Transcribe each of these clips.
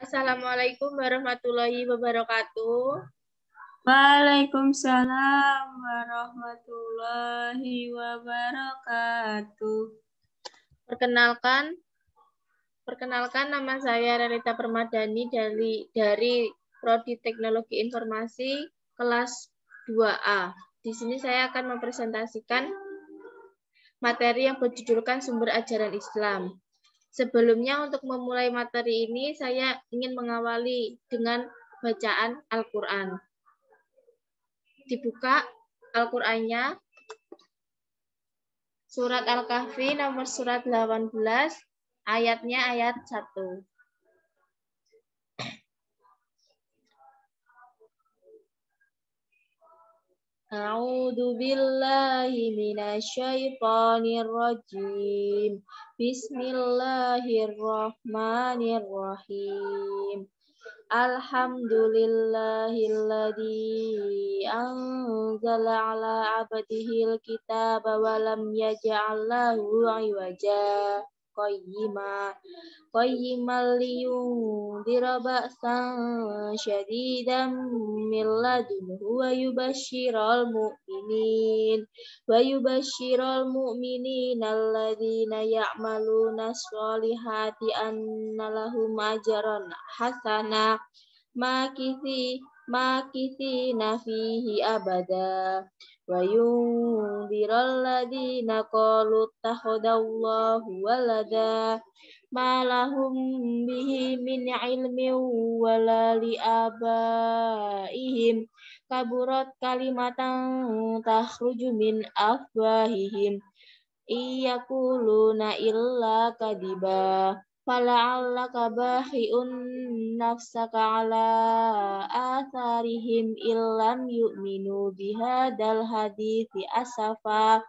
Assalamualaikum warahmatullahi wabarakatuh. Waalaikumsalam warahmatullahi wabarakatuh. Perkenalkan nama saya Relita Permadani dari Prodi Teknologi Informasi kelas 2A. Di sini saya akan mempresentasikan materi yang berjudulkan Sumber Ajaran Islam. Sebelumnya untuk memulai materi ini saya ingin mengawali dengan bacaan Al-Qur'an. Dibuka Al-Qur'annya Surat Al-Kahfi nomor surat 18, ayatnya ayat 1. A'udzu billahi minasyaitonir rajim. Bismillahirrahmanirrahim. Alhamdulillahilladzi anzala ala abdihil kitaba wa lam yaj'al lahu 'iwaja qayyiman liyundira ba'san syadidan min ladunhu wa yubashshiral mu'minina alladzina ya'maluna sholihati anna lahum ajran hasana makithina fihi abada wa yunziral ladzina qalu ittakhadallahu walada ma lahum bihi min ilmin wala li abaihim kaburat kalimatan takhruju min afwahihim iyaquluna illa kadiba fala'allaka bahi'un nafsaka ala atharihim illam yu'minu bihadal hadithi asafa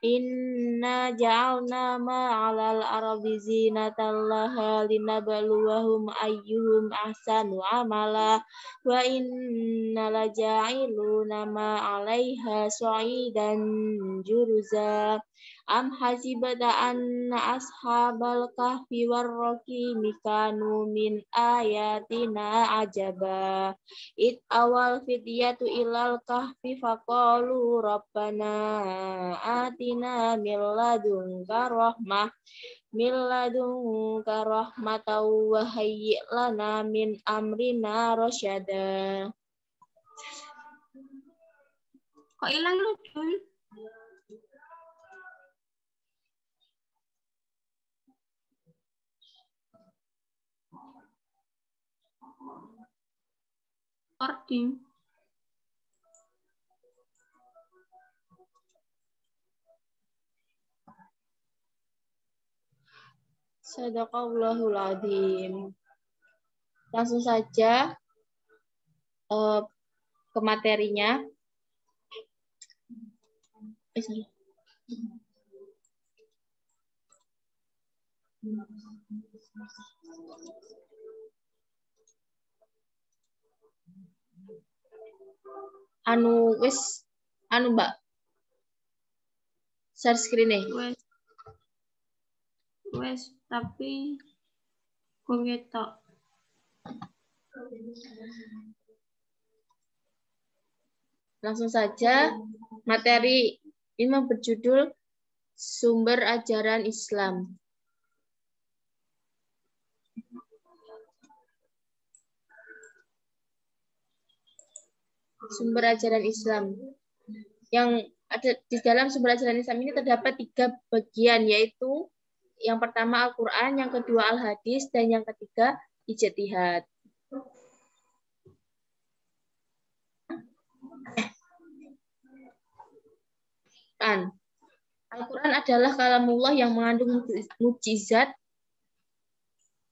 inna ja'alna ma'alal ardi zinatan laha linabluwahum ayyuhum ahsanu amala wa inna laja'iluna ma'alaiha sa'idan juruza am hasibata anna ashabal kahfi warraqimi kanu min ayatina ajaba it awal fidyatu ilal kahfi faqalu rabbana atina min ladunka rahmatan wa hayyi' lana min amrina rasyada. Kok hilang lu, Jul? Recording. Shadaqallahul Adzim. Langsung saja ke materinya. Mbak. Share screen-nya. Wes, tapi kok ngetok. Langsung saja materi ini berjudul Sumber Ajaran Islam. Sumber ajaran Islam. Yang ada di dalam sumber ajaran Islam ini terdapat 3 bagian, yaitu yang pertama Al-Quran, yang kedua Al-Hadis, dan yang ketiga Ijtihad. Al-Quran adalah kalamullah yang mengandung mukjizat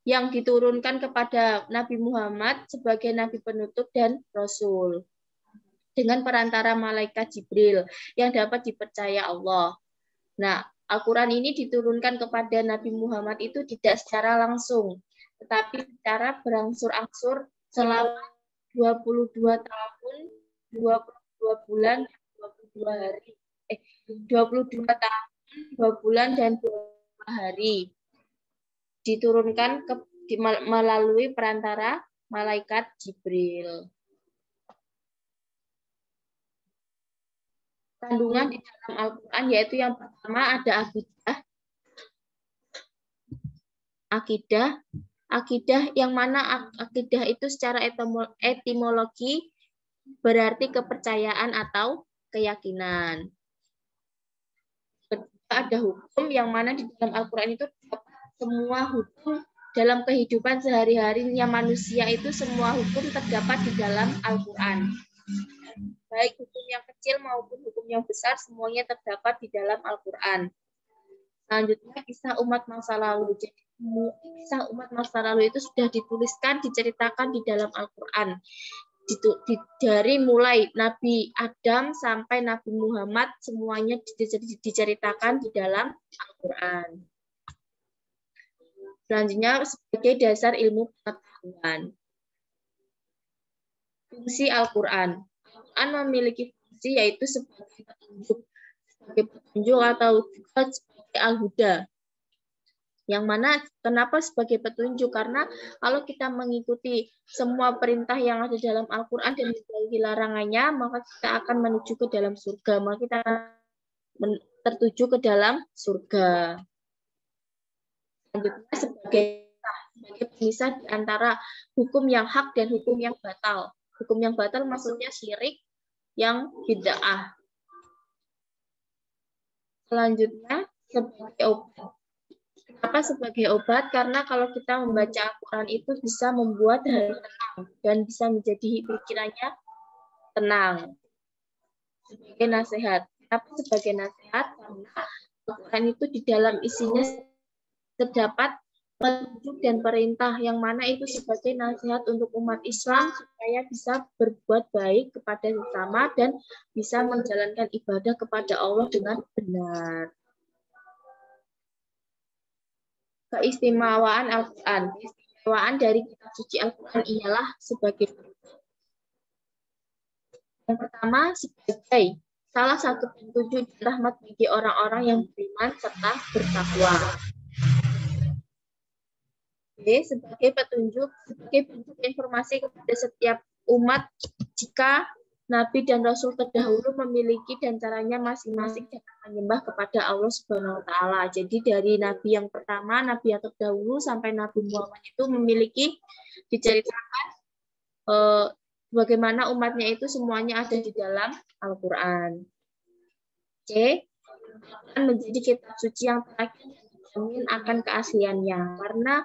yang diturunkan kepada Nabi Muhammad sebagai Nabi penutup dan Rasul dengan perantara malaikat Jibril yang dapat dipercaya Allah. Nah, Al-Quran ini diturunkan kepada Nabi Muhammad itu tidak secara langsung, tetapi secara berangsur-angsur selama 22 tahun, 22 bulan, 22 hari. 22 tahun, 2 bulan, dan 2 hari. Diturunkan melalui perantara malaikat Jibril. Kandungan di dalam Al-Quran yaitu yang pertama ada akidah yang mana akidah itu secara etimologi berarti kepercayaan atau keyakinan. Kedua ada hukum yang mana di dalam Al-Quran itu semua hukum dalam kehidupan sehari-harinya manusia itu semua hukum terdapat di dalam Al-Quran. Baik hukum yang kecil maupun hukum yang besar semuanya terdapat di dalam Al-Quran. Selanjutnya kisah umat masa lalu. Jadi kisah umat masa lalu itu sudah dituliskan, diceritakan di dalam Al-Quran. Dari mulai Nabi Adam sampai Nabi Muhammad semuanya diceritakan di dalam Al-Quran. Selanjutnya sebagai dasar ilmu pengetahuan. Fungsi Al-Quran. Al-Quran memiliki fungsi yaitu sebagai petunjuk atau juga sebagai al-huda. Yang mana kenapa sebagai petunjuk? Karena kalau kita mengikuti semua perintah yang ada dalam Al-Quran dan menjauhi larangannya, maka kita akan menuju ke dalam surga. Maka kita akan tertuju ke dalam surga. Selanjutnya sebagai pemisah di antara hukum yang hak dan hukum yang batal. Hukum yang batal maksudnya syirik, yang bid'ah. Selanjutnya sebagai obat. Kenapa sebagai obat? Karena kalau kita membaca Al-Quran itu bisa membuat hati tenang dan bisa menjadi pikirannya tenang. Sebagai nasihat. Kenapa sebagai nasihat? Karena Al-Quran itu di dalam isinya terdapat petunjuk dan perintah yang mana itu sebagai nasihat untuk umat Islam supaya bisa berbuat baik kepada sesama dan bisa menjalankan ibadah kepada Allah dengan benar. Keistimewaan Al-Quran. Keistimewaan dari kitab suci Al-Quran ialah sebagai yang pertama sebagai salah satu petunjuk dan rahmat bagi orang-orang yang beriman serta bertakwa. Sebagai petunjuk, sebagai bentuk informasi kepada setiap umat jika Nabi dan Rasul terdahulu memiliki dan caranya masing-masing dalam menyembah kepada Allah Subhanahu wa Ta'ala. Jadi dari Nabi yang pertama, Nabi yang terdahulu sampai Nabi Muhammad itu memiliki diceritakan bagaimana umatnya itu semuanya ada di dalam Al-Quran. Oke, Al-Quran menjadi kitab suci yang terakhir yang akan keasliannya karena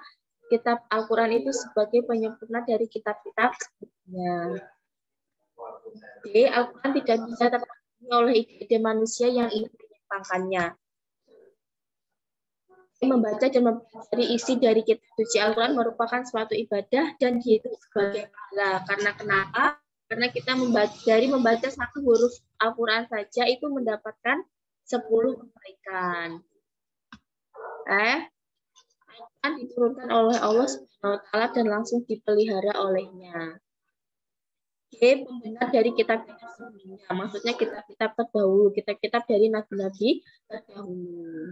kitab Al-Quran itu sebagai penyempurna dari kitab-kitab sebelumnya. Jadi Al-Quran tidak bisa terpenuhi oleh ide manusia yang ingin menyimpangkannya. Membaca dan mempelajari isi dari kitab suci Al-Quran merupakan suatu ibadah dan dihitung sebagai pahala. Karena kenapa? Karena kita membaca satu huruf Al-Quran saja itu mendapatkan 10 kebaikan. Al-Quran diturunkan oleh Allah Subhanahu wa Ta'ala dan langsung dipelihara olehnya. Pembenar dari kitab-kitab sebelumnya, maksudnya kitab-kitab terdahulu, kitab-kitab dari nabi-nabi terdahulu.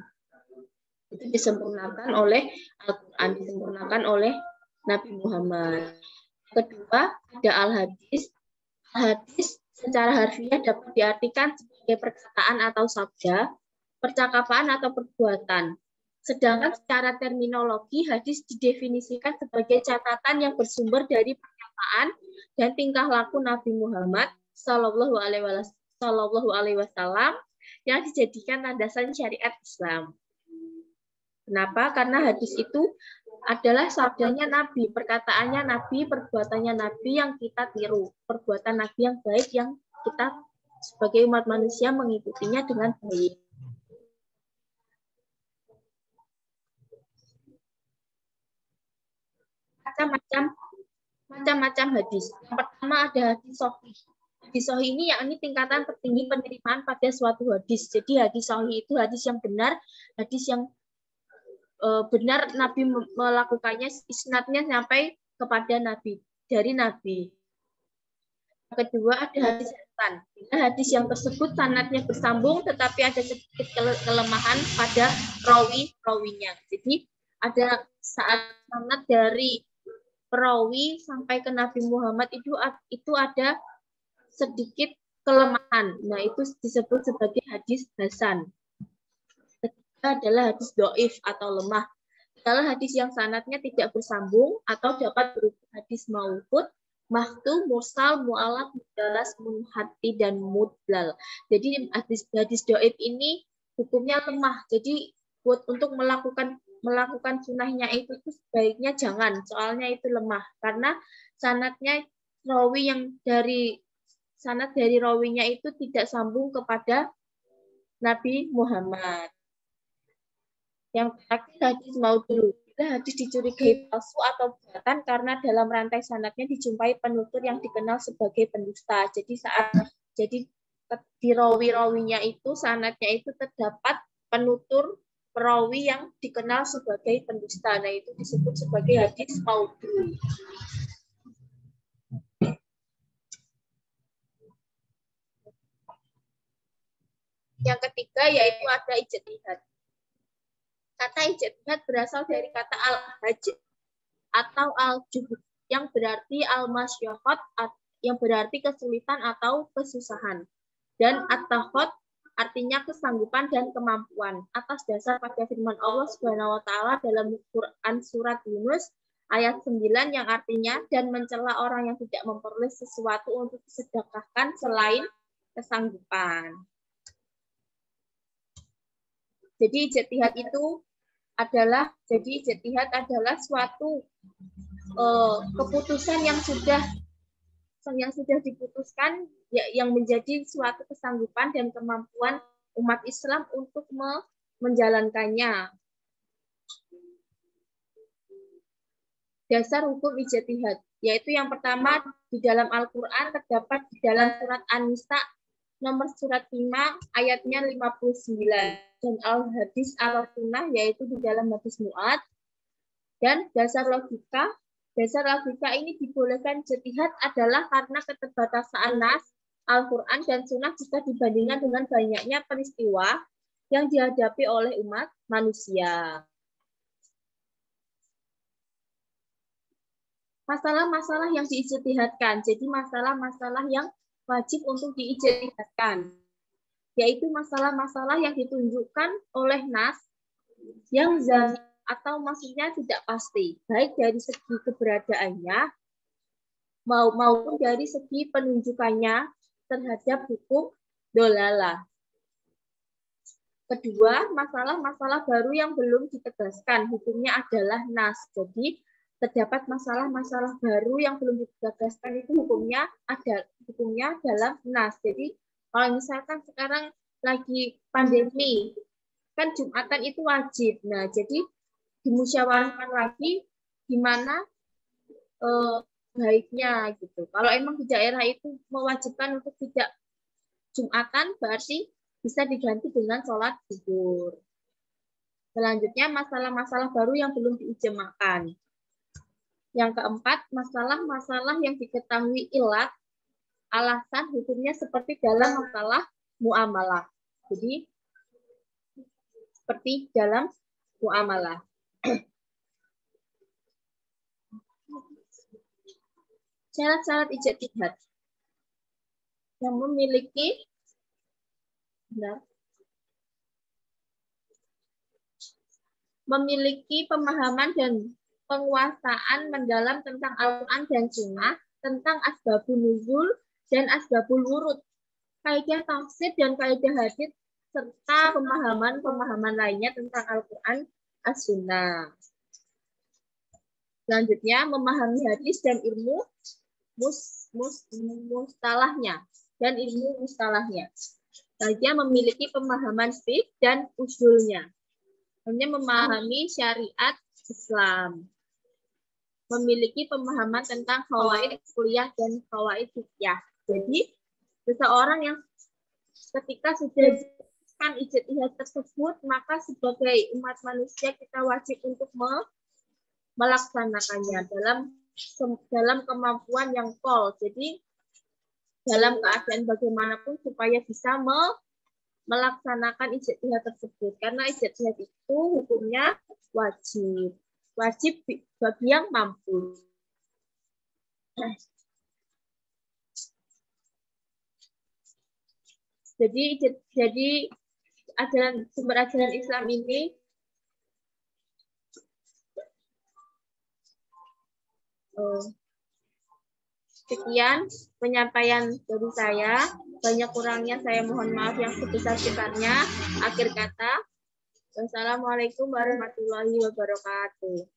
Itu disempurnakan oleh Al-Quran, disempurnakan oleh Nabi Muhammad. Kedua, ada al-hadis. Al-hadis secara harfiah dapat diartikan sebagai perkataan atau sabda, percakapan atau perbuatan. Sedangkan secara terminologi, hadis didefinisikan sebagai catatan yang bersumber dari perkataan dan tingkah laku Nabi Muhammad Sallallahu Alaihi Wasallam yang dijadikan landasan syariat Islam. Kenapa? Karena hadis itu adalah sabdanya Nabi, perkataannya Nabi, perbuatannya Nabi yang kita tiru, perbuatan Nabi yang baik yang kita sebagai umat manusia mengikutinya dengan baik. Macam-macam hadis. Yang pertama ada hadis sahih. Hadis sahih ini yakni tingkatan tertinggi penerimaan pada suatu hadis. Jadi hadis sahih itu hadis yang benar, hadis yang benar Nabi melakukannya, isnadnya sampai kepada Nabi, dari Nabi. Yang kedua ada hadis hasan. Hadis yang tersebut sanadnya bersambung tetapi ada sedikit kelemahan pada rawinya. Jadi ada saat sanad dari perawi sampai ke Nabi Muhammad itu ada sedikit kelemahan. Nah, itu disebut sebagai hadis hasan. Ketiga adalah hadis doif atau lemah. Adalah hadis yang sanadnya tidak bersambung atau dapat berupa hadis mauquf, mahtu, mursal, mu'allaq, mudalas, munhati, dan mudlal. Jadi hadis doif ini hukumnya lemah. Jadi untuk melakukan sunnahnya itu sebaiknya jangan, soalnya itu lemah karena sanadnya rawi yang sanad dari rawinya itu tidak sambung kepada Nabi Muhammad. Yang terakhir hadis maudhu. Hadis dicurigai palsu atau buatan karena dalam rantai sanadnya dijumpai penutur yang dikenal sebagai pendusta. Jadi di rawi-rawinya itu sanadnya itu terdapat penutur perawi yang dikenal sebagai pendusta. Nah, itu disebut sebagai hadis maudhu. Yang ketiga yaitu ada ijtihad. Kata ijtihad berasal dari kata al-haj atau al-juhud yang berarti al-masyaqat, yang berarti kesulitan atau kesusahan. Dan at-tahot artinya kesanggupan dan kemampuan. Atas dasar pada firman Allah Subhanahu wa taala dalam Quran surat Yunus ayat 9 yang artinya dan mencela orang yang tidak memperoleh sesuatu untuk disedekahkan selain kesanggupan. Jadi ijtihad itu adalah suatu keputusan yang sudah diputuskan yang menjadi suatu kesanggupan dan kemampuan umat Islam untuk menjalankannya. Dasar hukum ijtihad yaitu yang pertama di dalam Al-Qur'an terdapat di dalam surat An-Nisa nomor surat 5 ayatnya 59 dan al-hadis al-sunnah yaitu di dalam hadis Mu'ad. Dan dasar logika ini dibolehkan ijtihad adalah karena keterbatasan nas Al-Qur'an dan sunnah jika dibandingkan dengan banyaknya peristiwa yang dihadapi oleh umat manusia. Masalah-masalah yang diijtihadkan, jadi masalah-masalah yang wajib untuk diijtihadkan, yaitu masalah-masalah yang ditunjukkan oleh nas yang zahir atau maksudnya tidak pasti, baik dari segi keberadaannya maupun dari segi penunjukannya terhadap hukum dolalah. Kedua, masalah-masalah baru yang belum ditegaskan hukumnya adalah nas. Jadi terdapat masalah-masalah baru yang belum ditegaskan itu hukumnya dalam nas. Jadi kalau misalkan sekarang lagi pandemi, kan Jumatan itu wajib. Nah, jadi dimusyawarahkan lagi gimana baiknya gitu. Kalau emang di daerah itu mewajibkan untuk tidak Jumatan, berarti bisa diganti dengan sholat zuhur. Selanjutnya masalah-masalah baru yang belum diijma'kan. Yang keempat, masalah-masalah yang diketahui ilat, alasan hukumnya seperti dalam masalah muamalah. Jadi seperti dalam muamalah. Syarat-syarat ijtihad yang memiliki pemahaman dan penguasaan mendalam tentang Al-Quran dan Sunnah, tentang asbabun nuzul dan asbabul wurud, kaidah tafsir dan kaidah hadits, serta pemahaman lainnya tentang Al-Quran as-Sunnah. Selanjutnya, memahami hadis dan ilmu mustalahnya. Selanjutnya, memiliki pemahaman fiqh dan usulnya. Selanjutnya, memahami syariat Islam. Memiliki pemahaman tentang qawaid kuliah dan qawaid fiqh. Jadi, seseorang yang ketika sudah kan ijtihad tersebut, maka sebagai umat manusia kita wajib untuk melaksanakannya dalam kemampuan yang pol. Jadi dalam keadaan bagaimanapun supaya bisa melaksanakan ijtihad tersebut. Karena ijtihad itu hukumnya wajib. Wajib bagi yang mampu. Jadi sumber ajaran Islam ini sekian penyampaian dari saya. Banyak kurangnya saya mohon maaf yang sebesar-besarnya. Akhir kata, wassalamualaikum warahmatullahi wabarakatuh.